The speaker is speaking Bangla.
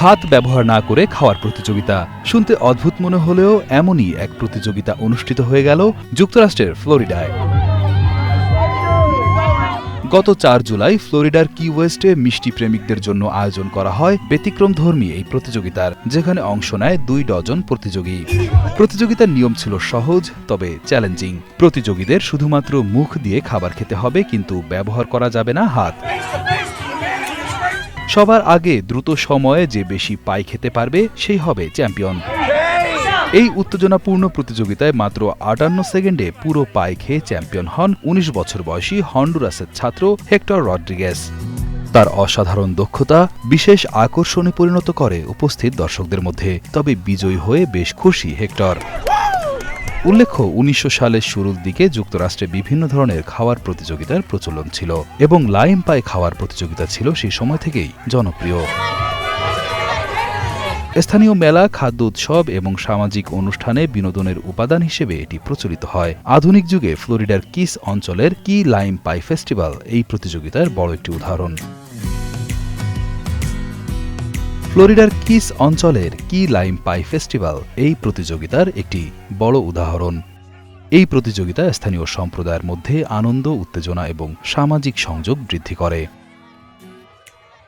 হাত ব্যবহার না করে খাওয়ার প্রতিযোগিতা। শুনতে অদ্ভুত মনে হলেও এমনই এক প্রতিযোগিতা অনুষ্ঠিত হয়ে গেল যুক্তরাষ্ট্রের ফ্লোরিডায়। গত ৪ জুলাই ফ্লোরিডার কি ওয়েস্টে মিষ্টি প্রেমিকদের জন্য আয়োজন করা হয় ব্যতিক্রমধর্মী এই প্রতিযোগিতার, যেখানে অংশ নেয় ২ ডজন প্রতিযোগী। প্রতিযোগিতার নিয়ম ছিল সহজ তবে চ্যালেঞ্জিং। প্রতিযোগীদের শুধুমাত্র মুখ দিয়ে খাবার খেতে হবে, কিন্তু ব্যবহার করা যাবে না হাত। সবার আগে দ্রুত সময়ে যে বেশি পাই খেতে পারবে সেই হবে চ্যাম্পিয়ন। এই উত্তেজনাপূর্ণ প্রতিযোগিতায় মাত্র ৫৮ সেকেন্ডে পুরো পাই খেয়ে চ্যাম্পিয়ন হন ১৯ বছর বয়সী হন্ডুরাসের ছাত্র হেক্টর রড্রিগেজ। তার অসাধারণ দক্ষতা বিশেষ আকর্ষণে পরিণত করে উপস্থিত দর্শকদের মধ্যে। তবে বিজয়ী হয়ে বেশ খুশি হেক্টর। উল্লেখ্য, ১৯০০ সালের শুরুর দিকে যুক্তরাষ্ট্রে বিভিন্ন ধরনের খাওয়ার প্রতিযোগিতার প্রচলন ছিল এবং লাইম পাই খাওয়ার প্রতিযোগিতা ছিল সেই সময় থেকেই জনপ্রিয়। স্থানীয় মেলা, খাদ্য উৎসব এবং সামাজিক অনুষ্ঠানে বিনোদনের উপাদান হিসেবে এটি প্রচলিত হয়। আধুনিক যুগে ফ্লোরিডার কিস অঞ্চলের কি লাইম পাই ফেস্টিভ্যাল এই প্রতিযোগিতার বড় একটি উদাহরণ। ফ্লোরিডার কিস অঞ্চলের কি লাইম পাই ফেস্টিভ্যাল এই প্রতিযোগিতার একটি বড় উদাহরণ। এই প্রতিযোগিতা স্থানীয় সম্প্রদায়ের মধ্যে আনন্দ, উত্তেজনা এবং সামাজিক সংযোগ বৃদ্ধি করে।